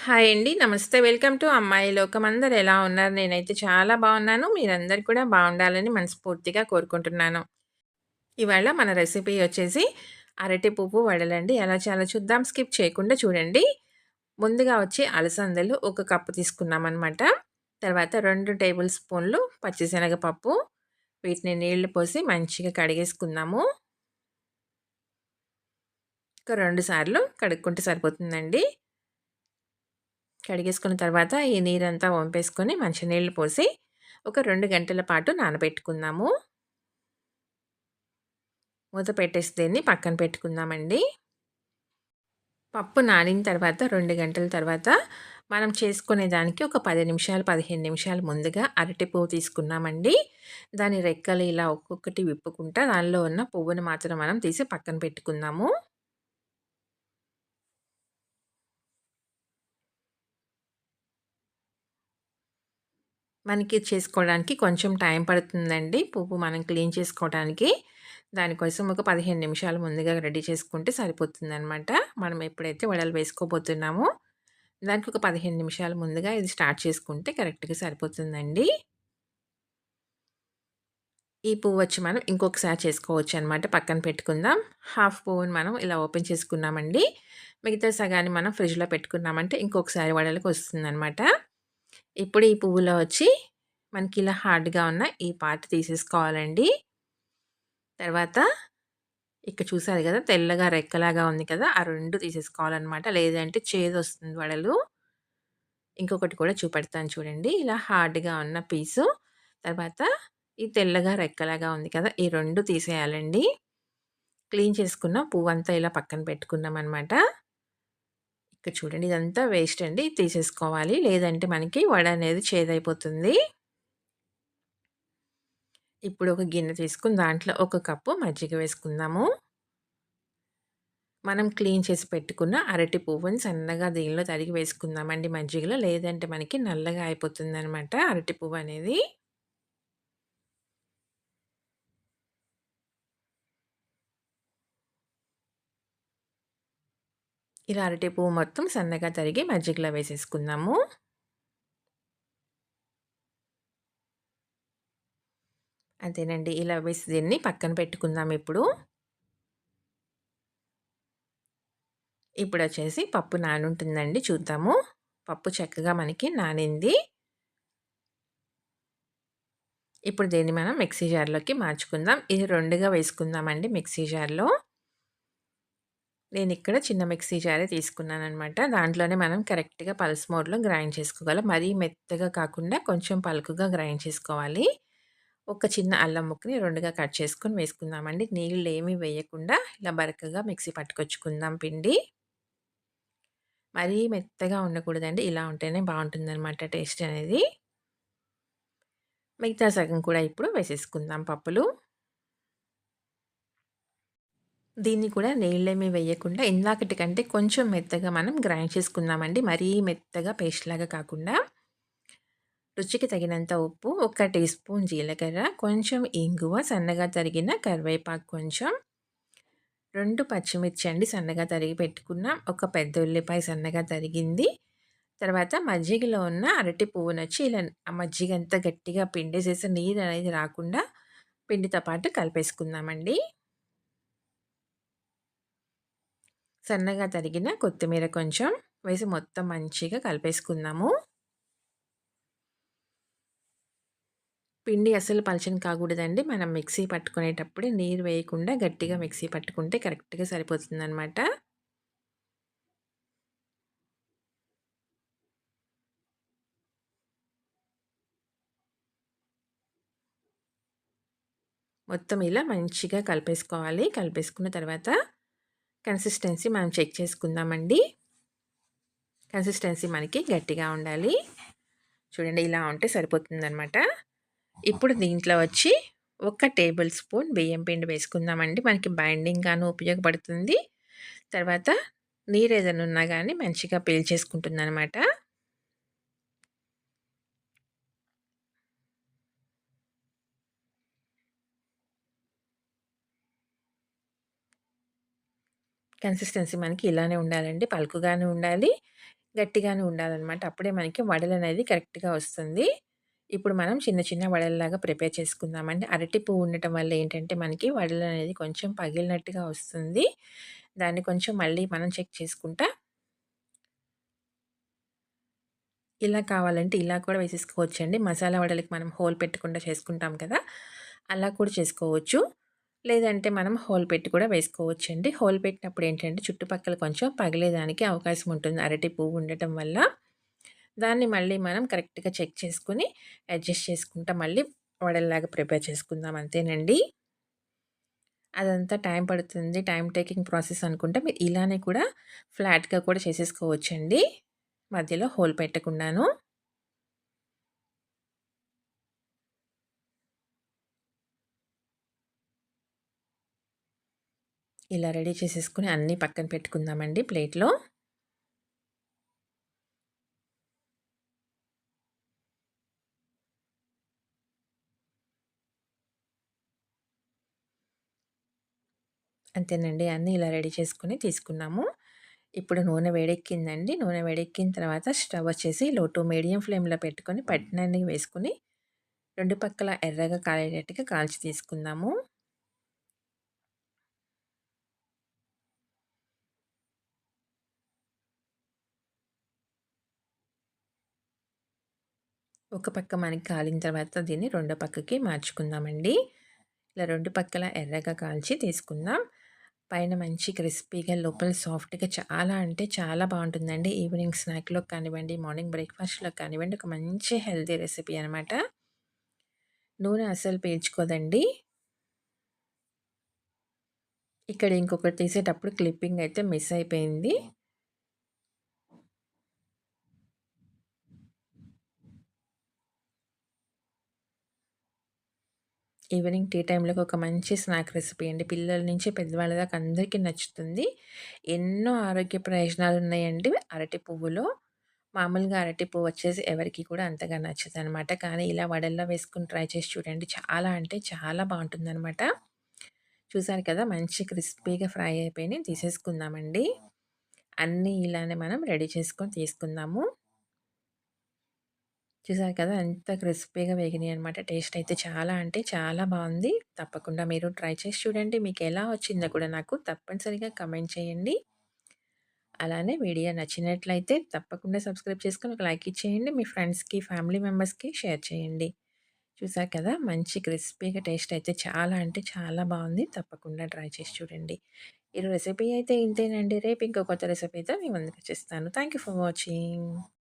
Hi అండి. నమస్తే. Welcome to అమ్మాయి లోకం. అందరూ ఎలా ఉన్నారు? నేనైతే చాలా బాగున్నాను. మీరందరూ కూడా బాగుండాలని మనస్ఫూర్తిగా కోరుకుంటున్నాను. ఇవాళ మన రెసిపీ వచ్చేసి అరటి పువ్వు వడలండి. ఎలా చేయాలో చూద్దాం. స్కిప్ చేయకుండా చూడండి. ముందుగా వచ్చి అలసందలు ఒక కప్పు తీసుకున్నామనమాట. తర్వాత 2 టేబుల్ స్పూన్లు పచ్చిశనగపప్పు. వీటిని నీళ్లు పోసి మంచిగా కడిగేసుకుందాము. ఒక 2 సార్లు కడుక్కుంటే సరిపోతుందండి. కడిగేసుకున్న తర్వాత ఈ నీరంతా వంపేసుకొని మంచినీళ్ళు పోసి ఒక 2 గంటల పాటు నానబెట్టుకుందాము. మూత పెట్టేసి దీన్ని పక్కన పెట్టుకుందామండి. పప్పు నానిన తర్వాత 2 గంటల తర్వాత మనం చేసుకునే దానికి ఒక 10 నిమిషాలు, 15 నిమిషాలు ముందుగా అరటి పువ్వు తీసుకున్నామండి. దాని రెక్కలు ఇలా ఒక్కొక్కటి విప్పుకుంటా దానిలో ఉన్న పువ్వును మాత్రం మనం తీసి పక్కన పెట్టుకుందాము. మనకి చేసుకోవడానికి కొంచెం టైం పడుతుందండి. పువ్వు మనం క్లీన్ చేసుకోవడానికి. దానికోసం ఒక 15 నిమిషాలు ముందుగా రెడీ చేసుకుంటే సరిపోతుందనమాట. మనం ఎప్పుడైతే వడలు వేసుకోబోతున్నామో దానికి ఒక 15 నిమిషాలు ముందుగా ఇది స్టార్ట్ చేసుకుంటే కరెక్ట్‌గా సరిపోతుందండి. ఈ పువ్వు వచ్చి మనం ఇంకొకసారి చేసుకోవచ్చనమాట. పక్కన పెట్టుకుందాం. హాఫ్ పువ్వుని మనం ఇలా ఓపెన్ చేసుకున్నామండి. మిగతా సగాన్ని మనం ఫ్రిడ్జ్‌లో పెట్టుకున్నామంటే ఇంకొకసారి వడలకి వస్తుందనమాట. ఇప్పుడు ఈ పువ్వులో వచ్చి మనకి ఇలా హార్డ్‌గా ఉన్న ఈ పార్ట్ తీసేసుకోవాలండి. తర్వాత ఇక్కడ చూసారు గదా! తెల్లగా రెక్కలాగా ఉంది కదా! ఆ 2 తీసేసుకోవాలనమాట. లేదంటే చేదొస్తుంది వడలు. ఇంకొకటి కూడా చూపెడతాను చూడండి. ఇలా హార్డ్‌గా ఉన్న పీసు. తర్వాత ఈ తెల్లగా రెక్కలాగా ఉంది కదా! ఈ 2 తీసేయాలండి. క్లీన్ చేసుకున్న పువ్వంతా ఇలా పక్కన పెట్టుకున్నామనమాట. ఇక్కడ చూడండి ఇదంతా వేస్ట్ అండి. తీసేసుకోవాలి. లేదంటే మనకి వడ అనేది చేదైపోతుంది. ఇప్పుడు ఒక గిన్నె తీసుకొని దాంట్లో ఒక కప్పు మజ్జిగ వేసుకుందాము. మనం క్లీన్ చేసి పెట్టుకున్న అరటి పువ్వుని సన్నగా దీనిలో తరిగి వేసుకుందామండి మజ్జిగలో. లేదంటే మనకి నల్లగా అయిపోతుందనమాట అరటి పువ్వు అనేది. ఇలా అరటి పువ్వు మొత్తం సన్నగా తరిగి మజ్జిగలో వేసేసుకుందాము. అంతేనండి. ఇలా వేసి దీన్ని పక్కన పెట్టుకుందాం ఇప్పుడు. ఇప్పుడొచ్చేసి పప్పు నానుంటుందండి చూద్దాము. పప్పు చక్కగా మనకి నానింది. ఇప్పుడు దీన్ని మనం మిక్సీ జార్‌లోకి మార్చుకుందాం. ఇది 2గా వేసుకుందామండి మిక్సీ జార్‌లో. నేనిక్కడ చిన్న మిక్సీ జారే తీసుకున్నాననమాట. దాంట్లోనే మనం కరెక్ట్‌గా పల్స్ మోడ్‌లో గ్రైండ్ చేసుకోగలం. మరీ మెత్తగా కాకుండా కొంచెం పలుకుగా గ్రైండ్ చేసుకోవాలి. ఒక చిన్న అల్లం ముక్కని 2గా కట్ చేసుకొని వేసుకుందామండి. నీళ్ళేమి వేయకుండా ఇలా బరకగా మిక్సీ పట్టుకొచ్చుకుందాం పిండి. మరీ మెత్తగా ఉండకూడదండి. ఇలా ఉంటేనే బావుంటుందనమాట టేస్ట్ అనేది. మిగతా సగం కూడా ఇప్పుడు వేసేసుకుందాం పప్పులు. దీన్ని కూడా నీళ్ళేమి వేయకుండా ఇందాకటి కంటే కొంచెం మెత్తగా మనం గ్రైండ్ చేసుకుందామండి. మరీ మెత్తగా పేస్ట్‌లాగా కాకుండా. రుచికి తగినంత ఉప్పు, ఒక టీ స్పూన్ జీలకర్ర, కొంచెం ఇంగువ, సన్నగా తరిగిన కరివేపాకు కొంచెం, 2 పచ్చిమిర్చి అండి సన్నగా తరిగి పెట్టుకున్నాం. ఒక పెద్ద ఉల్లిపాయ సన్నగా తరిగింది. తర్వాత మజ్జిగలో ఉన్న అరటి పువ్వునొచ్చి ఇలా ఆ మజ్జిగంతా గట్టిగా పిండేసేసి నీరనేది రాకుండా పిండితో పాటు కలిపేసుకుందామండి. సన్నగా తరిగిన కొత్తిమీర కొంచెం వేసి మొత్తం మంచిగా కలిపేసుకుందాము. పిండి అస్సలు పలచన కాకూడదండి. మనం మిక్సీ పట్టుకునేటప్పుడే నీరు వేయకుండా గట్టిగా మిక్సీ పట్టుకుంటే కరెక్ట్‌గా సరిపోతుందనమాట. మొత్తం ఇలా మంచిగా కలిపేసుకోవాలి. కలిపేసుకున్న తర్వాత కన్సిస్టెన్సీ మనం చెక్ చేసుకుందామండి. కన్సిస్టెన్సీ మనకి గట్టిగా ఉండాలి. చూడండి ఇలా ఉంటే సరిపోతుందనమాట. ఇప్పుడు దీంట్లో వచ్చి ఒక టేబుల్ స్పూన్ బియ్యం పిండి వేసుకుందామండి. మనకి బైండింగ్‌గాను ఉపయోగపడుతుంది. తర్వాత నీరేదైనా ఉన్నా గానీ మంచిగా పీల్చేసుకుంటుందనమాట. కన్సిస్టెన్సీ మనకి ఇలానే ఉండాలండి. పలుకుగానే ఉండాలి. గట్టిగానే ఉండాలనమాట. అప్పుడే మనకి వడలనేది కరెక్ట్‌గా వస్తుంది. ఇప్పుడు మనం చిన్న చిన్న వడల్లాగా ప్రిపేర్ చేసుకుందామండి. అరటి పువ్వు ఉండటం వల్ల ఏంటంటే మనకి వడలనేది కొంచెం పగిలినట్టుగా వస్తుంది. దాన్ని కొంచెం మళ్ళీ మనం చెక్ చేసుకుంటా ఇలా కావాలంటే ఇలా కూడా వేసేసుకోవచ్చండి. మసాలా వడలకి మనం హోల్ పెట్టకుండా చేసుకుంటాం కదా! అలా కూడా చేసుకోవచ్చు. లేదంటే మనం హోల్ పెట్టి కూడా వేసుకోవచ్చండి. హోల్ పెట్టినప్పుడు ఏంటంటే చుట్టుపక్కల కొంచెం పగిలేదానికి అవకాశం ఉంటుంది. అరటి పువ్వు ఉండటం వల్ల. దాన్ని మళ్ళీ మనం కరెక్ట్‌గా చెక్ చేసుకొని అడ్జస్ట్ చేసుకుంటా మళ్ళీ వడల్లాగా ప్రిపేర్ చేసుకుందాం అంతేనండి. అదంతా టైం పడుతుంది. టైమ్ టేకింగ్ ప్రాసెస్ అనుకుంటే మీరు ఇలానే కూడా ఫ్లాట్‌గా కూడా చేసేసుకోవచ్చండి. మధ్యలో హోల్ పెట్టకుండాను. ఇలా రెడీ చేసేసుకొని అన్నీ పక్కన పెట్టుకుందామండి ప్లేట్‌లో. అంతేనండి. అన్నీ ఇలా రెడీ చేసుకొని తీసుకున్నాము. ఇప్పుడు నూనె వేడెక్కిందండి. నూనె వేడెక్కిన తర్వాత స్టవ్ వచ్చేసి లో టు మీడియం ఫ్లేమ్‌లో పెట్టుకొని పట్టినన్ని వేసుకొని 2 పక్కల ఎర్రగా కాలేటట్టుగా కాల్చి తీసుకుందాము. ఒక పక్క మనకి కాలిన తర్వాత దీన్ని రెండో పక్కకి మార్చుకుందామండి. ఇలా 2 పక్కల ఎర్రగా కాల్చి తీసుకుందాం. పైన మంచి క్రిస్పీగా లోపల సాఫ్ట్‌గా చాలా అంటే చాలా బావుంటుందండి. ఈవినింగ్ స్నాక్‌లోకి కానివ్వండి, మార్నింగ్ బ్రేక్‌ఫాస్ట్‌లోకి కానివ్వండి, ఒక మంచి హెల్తీ రెసిపీ అనమాట. నూనె అస్సలు పీల్చుకోదండి. ఇక్కడ ఇంకొకటి తీసేటప్పుడు క్లిప్పింగ్ అయితే మిస్ అయిపోయింది. ఈవినింగ్ టీ టైమ్‌లోకి ఒక మంచి స్నాక్ రెసిపీ అండి. పిల్లల నుంచి పెద్దవాళ్ళ దాకా అందరికీ నచ్చుతుంది. ఎన్నో ఆరోగ్య ప్రయోజనాలున్నాయండి అరటి పువ్వులో. మామూలుగా అరటి పువ్వు వచ్చేసి ఎవరికీ కూడా అంతగా నచ్చదనమాట. కానీ ఇలా వడల్లో వేసుకొని ట్రై చేసి చూడండి. చాలా అంటే చాలా బావుంటుందనమాట. చూసారు కదా! మంచి క్రిస్పీగా ఫ్రై అయిపోయినాయి. తీసేసుకుందామండి. అన్నీ ఇలానే మనం రెడీ చేసుకొని తీసుకుందాము. చూసారు కదా! ఎంత క్రిస్పీగా వేగినాయనమాట. టేస్ట్ అయితే చాలా అంటే చాలా బావుంది. తప్పకుండా మీరు ట్రై చేసి చూడండి. మీకెలా వచ్చిందో కూడా నాకు తప్పనిసరిగా కమెంట్ చేయండి. అలానే వీడియో నచ్చినట్లయితే తప్పకుండా సబ్స్క్రైబ్ చేసుకొని ఒక లైక్ ఇచ్చేయండి. మీ ఫ్రెండ్స్‌కి, ఫ్యామిలీ మెంబర్స్‌కి షేర్ చేయండి. చూసారు కదా! మంచి క్రిస్పీగా టేస్ట్ అయితే చాలా అంటే చాలా బావుంది. తప్పకుండా ట్రై చేసి చూడండి. ఈ రెసిపీ అయితే ఇంతేనండి. రేపు ఇంకో కొత్త రెసిపీతో మీ ముందుకొచ్చేస్తాను. Thank you for watching.